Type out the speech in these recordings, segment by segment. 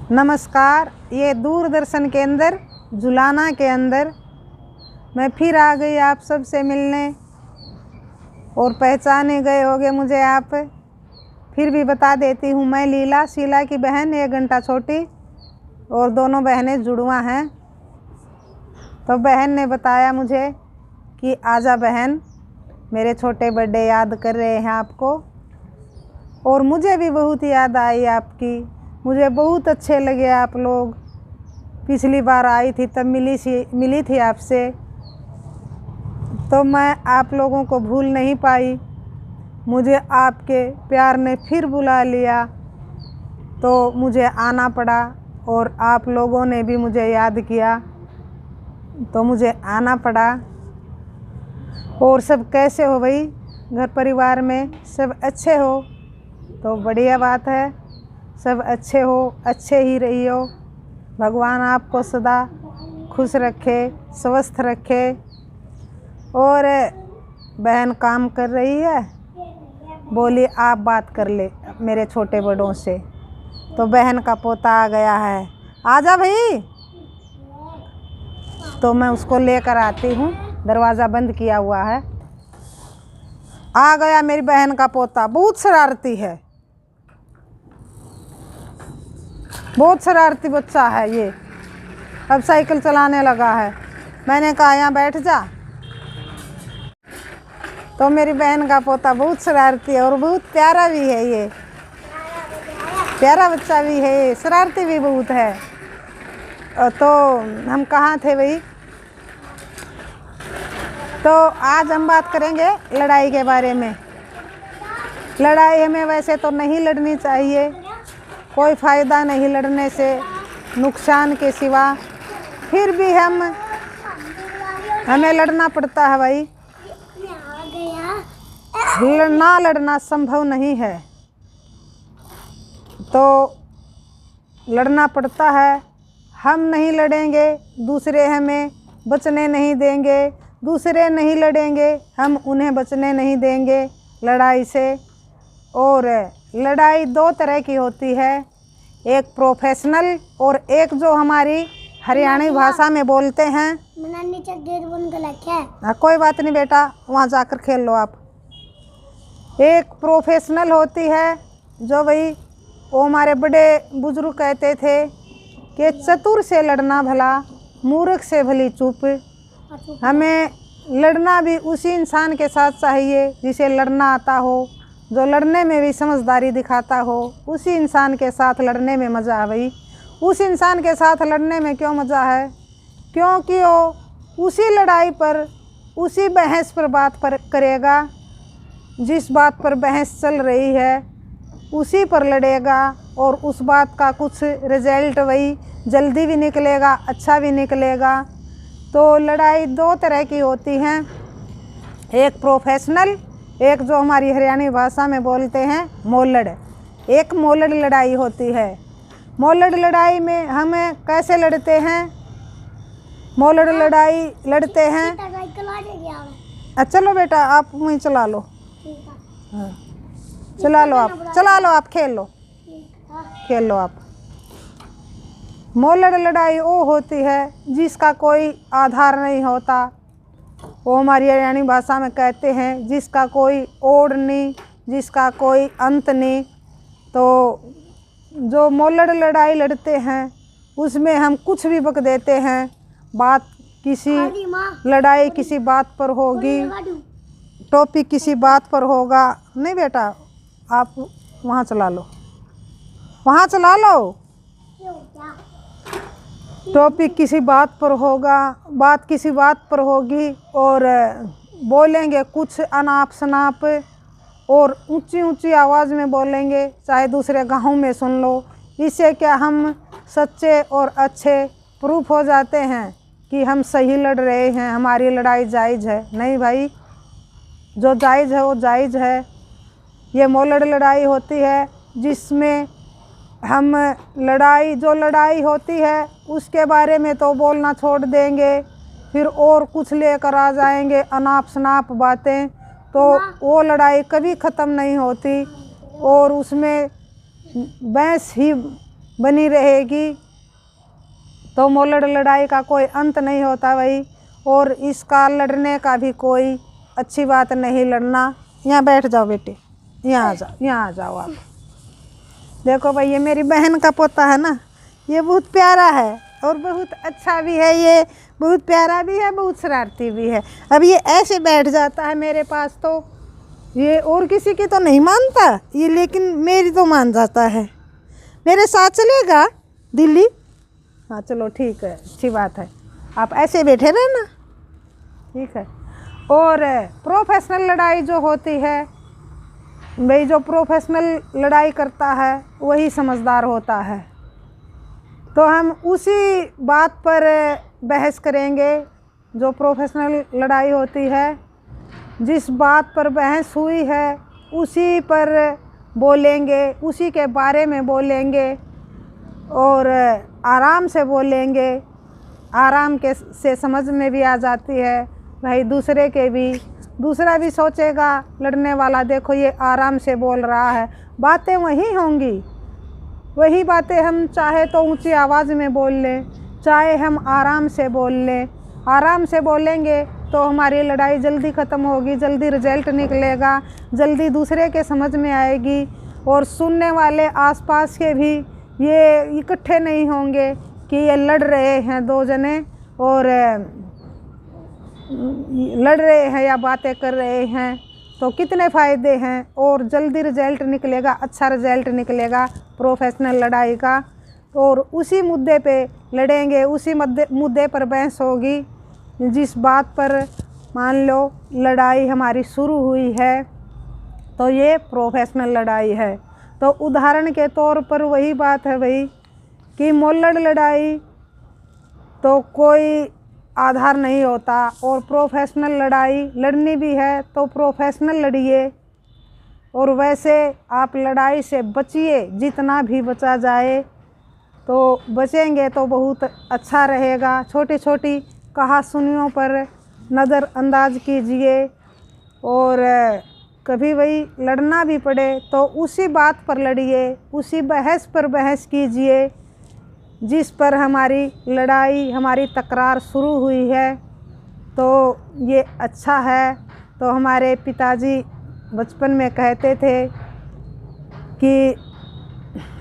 नमस्कार। ये दूरदर्शन केंद्र जुलाना के अंदर मैं फिर आ गई आप सबसे मिलने और पहचाने गए होगे मुझे आप। फिर भी बता देती हूँ, मैं लीला, शीला की बहन, 1 घंटा छोटी, और दोनों बहनें जुड़वा हैं। तो बहन ने बताया मुझे कि आजा बहन, मेरे छोटे बड़े याद कर रहे हैं आपको, और मुझे भी बहुत याद आई आपकी। मुझे बहुत अच्छे लगे आप लोग। पिछली बार आई थी तब मिली थी आपसे, तो मैं आप लोगों को भूल नहीं पाई। मुझे आपके प्यार ने फिर बुला लिया तो मुझे आना पड़ा, और आप लोगों ने भी मुझे याद किया तो मुझे आना पड़ा। और सब कैसे हो भाई? घर परिवार में सब अच्छे हो तो बढ़िया बात है। सब अच्छे हो, अच्छे ही रहियो। भगवान आपको सदा खुश रखे, स्वस्थ रखे। और बहन काम कर रही है, बोली आप बात कर ले मेरे छोटे बड़ों से। तो बहन का पोता आ गया है, आजा भाई। तो मैं उसको लेकर आती हूँ, दरवाज़ा बंद किया हुआ है। आ गया मेरी बहन का पोता, बहुत शरारती है, बहुत शरारती बच्चा है ये। अब साइकिल चलाने लगा है। मैंने कहा यहाँ बैठ जा। तो मेरी बहन का पोता बहुत शरारती है और बहुत प्यारा भी है। ये प्यारा बच्चा भी है, ये शरारती भी बहुत है। तो हम कहाँ थे भाई? तो आज हम बात करेंगे लड़ाई के बारे में। लड़ाई हमें वैसे तो नहीं लड़नी चाहिए, कोई फ़ायदा नहीं लड़ने से, नुकसान के सिवा। फिर भी हमें लड़ना पड़ता है भाई। ना लड़ना संभव नहीं है, तो लड़ना पड़ता है। हम नहीं लड़ेंगे, दूसरे हमें बचने नहीं देंगे। दूसरे नहीं लड़ेंगे, हम उन्हें बचने नहीं देंगे लड़ाई से। और लड़ाई 2 तरह की होती है, एक प्रोफेशनल और एक जो हमारी हरियाणी भाषा में बोलते हैं। कोई बात नहीं बेटा, वहाँ जाकर खेल लो आप। एक प्रोफेशनल होती है जो भाई, वो हमारे बड़े बुजुर्ग कहते थे कि चतुर से लड़ना भला, मूर्ख से भली चुप। हमें लड़ना भी उसी इंसान के साथ चाहिए जिसे लड़ना आता हो, जो लड़ने में भी समझदारी दिखाता हो। उसी इंसान के साथ लड़ने में मज़ा है भाई। उस इंसान के साथ लड़ने में क्यों मज़ा है? क्योंकि वो उसी लड़ाई पर, उसी बहस पर बात पर करेगा। जिस बात पर बहस चल रही है उसी पर लड़ेगा, और उस बात का कुछ रिजल्ट वही जल्दी भी निकलेगा, अच्छा भी निकलेगा। तो लड़ाई 2 तरह की होती हैं, एक प्रोफेशनल, एक जो हमारी हरियाणी भाषा में बोलते हैं मोलड़। एक मोलड़ लड़ाई होती है। मोलड़ लड़ाई में हम कैसे लड़ते हैं? मोलड़ लड़ाई लड़ते हैं, चलो बेटा आप वहीं चला लो। हाँ चला लो आप, खेल लो आप। मोलड़ लड़ाई वो होती है जिसका कोई आधार नहीं होता। वो हमारी हरियाणी भाषा में कहते हैं जिसका कोई ओड़ नहीं, जिसका कोई अंत नहीं। तो जो मोलड़ लड़ाई लड़ते हैं उसमें हम कुछ भी बक देते हैं। बात किसी लड़ाई किसी बात पर होगी, टॉपिक किसी बात पर होगा। नहीं बेटा आप वहाँ चला लो, टॉपिक किसी बात पर होगा, बात किसी बात पर होगी, और बोलेंगे कुछ अनाप शनाप और ऊंची ऊंची आवाज़ में बोलेंगे, चाहे दूसरे गाँव में सुन लो। इससे क्या हम सच्चे और अच्छे प्रूफ हो जाते हैं कि हम सही लड़ रहे हैं, हमारी लड़ाई जायज़ है। नहीं भाई, जो जायज़ है वो जायज़ है। ये मोलड़ लड़ाई होती है जिसमें हम जो लड़ाई होती है उसके बारे में तो बोलना छोड़ देंगे, फिर और कुछ लेकर आ जाएंगे, अनाप शनाप बातें। तो वो लड़ाई कभी ख़त्म नहीं होती और उसमें बहस ही बनी रहेगी तो मोलड़ लड़ाई का कोई अंत नहीं होता भाई। और इसका लड़ने का भी कोई अच्छी बात नहीं लड़ना। यहाँ बैठ जाओ बेटे, यहाँ आ जाओ, यहाँ आ जाओ आप। देखो भाई ये मेरी बहन का पोता है ना, ये बहुत प्यारा है और बहुत अच्छा भी है, ये बहुत प्यारा भी है, बहुत शरारती भी है। अब ये ऐसे बैठ जाता है मेरे पास, तो ये और किसी की तो नहीं मानता ये, लेकिन मेरी तो मान जाता है। मेरे साथ चलेगा दिल्ली? हाँ चलो ठीक है, अच्छी बात है, आप ऐसे बैठे रहना, ठीक है। और प्रोफेशनल लड़ाई जो होती है भाई, जो प्रोफेशनल लड़ाई करता है वही समझदार होता है। तो हम उसी बात पर बहस करेंगे जो प्रोफेशनल लड़ाई होती है। जिस बात पर बहस हुई है उसी पर बोलेंगे, उसी के बारे में बोलेंगे और आराम से बोलेंगे। आराम के से समझ में भी आ जाती है भाई, दूसरा भी सोचेगा लड़ने वाला, देखो ये आराम से बोल रहा है, बातें वही होंगी, वही बातें हम चाहे तो ऊंची आवाज़ में बोल लें, चाहे हम आराम से बोल लें। आराम से बोलेंगे तो हमारी लड़ाई जल्दी ख़त्म होगी, जल्दी रिजल्ट निकलेगा, जल्दी दूसरे के समझ में आएगी और सुनने वाले आसपास के भी ये इकट्ठे नहीं होंगे कि ये लड़ रहे हैं दो जने और लड़ रहे हैं या बातें कर रहे हैं, तो कितने फ़ायदे हैं और जल्दी रिजल्ट निकलेगा, अच्छा रिजल्ट निकलेगा प्रोफेशनल लड़ाई का। और उसी मुद्दे पे लड़ेंगे, उसी मुद्दे पर बहस होगी। जिस बात पर मान लो लड़ाई हमारी शुरू हुई है तो ये प्रोफेशनल लड़ाई है। तो उदाहरण के तौर पर वही बात है भाई कि मोलड़ लड़ाई तो कोई आधार नहीं होता और प्रोफेशनल लड़ाई लड़नी भी है तो प्रोफेशनल लड़िए। और वैसे आप लड़ाई से बचिए, जितना भी बचा जाए तो बचेंगे तो बहुत अच्छा रहेगा। छोटी छोटी कहासुनियों पर नज़रअंदाज कीजिए और कभी वही लड़ना भी पड़े तो उसी बात पर लड़िए, उसी बहस पर बहस कीजिए जिस पर हमारी लड़ाई, हमारी तकरार शुरू हुई है। तो ये अच्छा है। तो हमारे पिताजी बचपन में कहते थे कि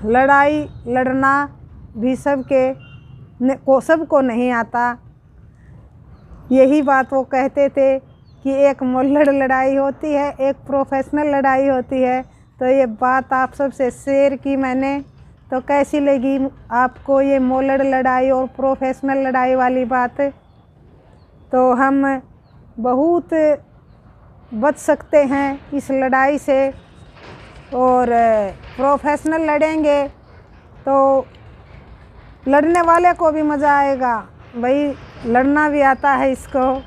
लड़ाई लड़ना भी सबको नहीं आता। यही बात वो कहते थे कि एक मोलड़ लड़ाई होती है, एक प्रोफेशनल लड़ाई होती है। तो ये बात आप सबसे शेयर की मैंने, तो कैसी लगी आपको ये मोलड़ लड़ाई और प्रोफेशनल लड़ाई वाली बात? तो हम बहुत बच सकते हैं इस लड़ाई से और प्रोफेशनल लड़ेंगे तो लड़ने वाले को भी मज़ा आएगा, भाई लड़ना भी आता है इसको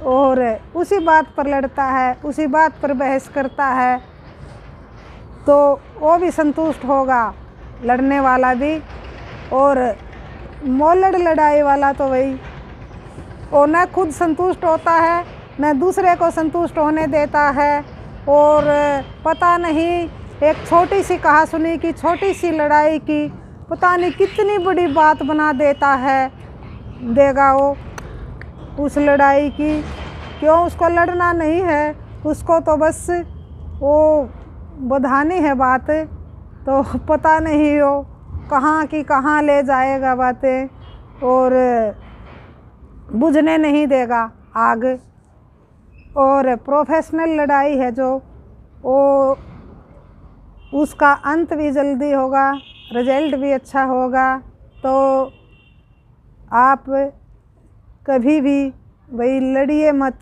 और उसी बात पर लड़ता है, उसी बात पर बहस करता है तो वो भी संतुष्ट होगा, लड़ने वाला भी। और मोलड़ लड़ाई वाला तो भाई वो न खुद संतुष्ट होता है न दूसरे को संतुष्ट होने देता है और पता नहीं एक छोटी सी कहासुनी की, छोटी सी लड़ाई की पता नहीं कितनी बड़ी बात बना देगा वो उस लड़ाई की। क्यों? उसको लड़ना नहीं है, उसको तो बस वो बढ़ानी है बात। तो पता नहीं हो कहाँ की कहाँ ले जाएगा बातें और बुझने नहीं देगा आग। और प्रोफेशनल लड़ाई है जो वो उसका अंत भी जल्दी होगा, रिजल्ट भी अच्छा होगा। तो आप कभी भी भाई लड़िए मत,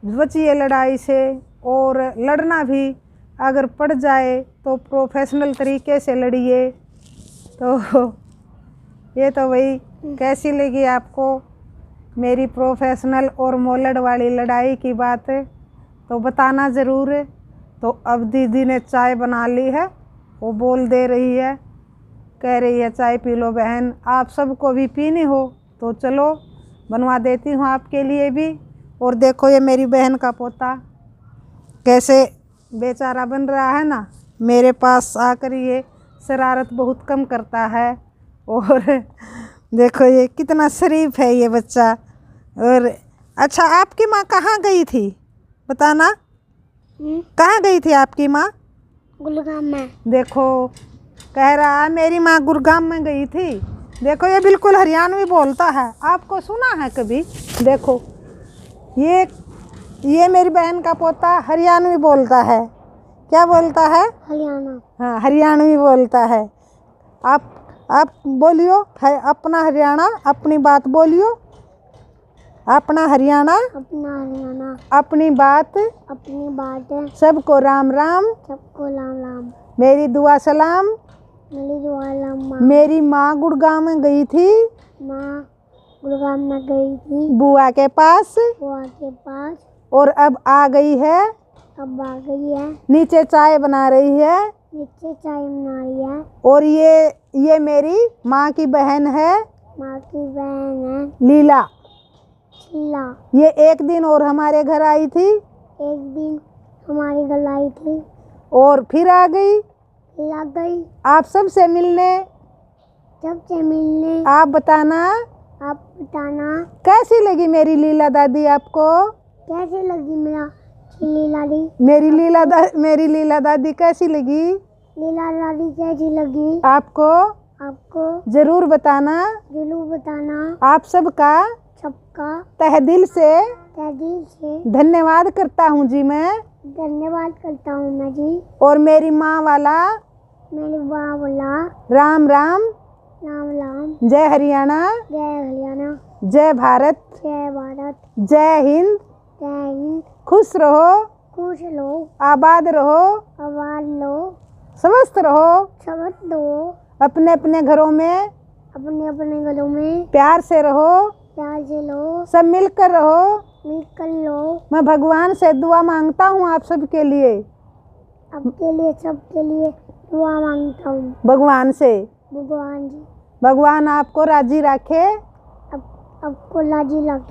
बचिए लड़ाई से और लड़ना भी अगर पड़ जाए तो प्रोफेशनल तरीके से लड़िए। तो ये तो भाई कैसी लगी आपको मेरी प्रोफेशनल और मोलड़ वाली लड़ाई की बात? तो बताना ज़रूर। तो अब दीदी ने चाय बना ली है, वो बोल दे रही है, कह रही है चाय पी लो बहन, आप सबको भी पीनी हो तो चलो बनवा देती हूँ आपके लिए भी। और देखो ये मेरी बहन का पोता कैसे बेचारा बन रहा है ना, मेरे पास आकर ये शरारत बहुत कम करता है। और देखो ये कितना शरीफ है ये बच्चा। और अच्छा, आपकी माँ कहाँ गई थी बताना? कहाँ गई थी आपकी माँ? गुड़गांव में। देखो कह रहा है मेरी माँ गुड़गांव में गई थी। देखो ये बिल्कुल हरियाणवी बोलता है। आपको सुना है कभी? देखो ये मेरी बहन का पोता हरियाणवी बोलता है। क्या बोलता है? हरियाणा। हाँ, हरियाणवी बोलता है। आप बोलियो है अपना हरियाणा, अपनी बात बोलियो। अपना हरियाणा, अपना हरियाणा, अपनी बात, अपनी बात है। सबको राम राम, सबको राम राम। मेरी दुआ सलाम। मेरी दुआ लम्मा। मेरी माँ गुड़गांव में गई थी, माँ गुड़गांव में गई थी बुआ के पास, बुआ के पास, और अब आ गई है, अब आ गई है, नीचे चाय बना रही है। नीचे चाय बना रही है। और ये मेरी माँ की बहन है, माँ की बहन है लीला। शीला। ये एक दिन और हमारे घर आई थी, एक दिन हमारी घर आई थी और फिर आ गई लग गई आप सबसे मिलने। सबसे मिलने। आप बताना आप बताना कैसी लगी मेरी लीला दादी आपको? कैसे लगी मेरा लीला दी? मेरी लीला दादी कैसी लगी? लीला दादी कैसी लगी आपको आपको? जरूर बताना। जरूर बताना। आप सबका सबका तहे दिल से धन्यवाद करता हूँ जी मैं। धन्यवाद करता हूँ मैं जी। और मेरी माँ वाला मेरी माँ बोला राम राम, राम राम। जय हरियाणा, जय हरियाणा, जय भारत, जय भारत, जय हिंद। जय हिंद। खुश रहो, खुश लो, आबाद रहो, आवाज लो, स्वस्थ रहो, समझ दो, अपने अपने घरों में अपने अपने घरों में प्यार से रहो, प्यार से लो, सब मिलकर रहो। मिलकर लो। मैं भगवान से दुआ मांगता हूँ आप सबके लिए, आपके लिए सबके लिए दुआ मांगता हूँ भगवान से। भगवान जी। भगवान आपको राजी रखे। आपको राजी रखे।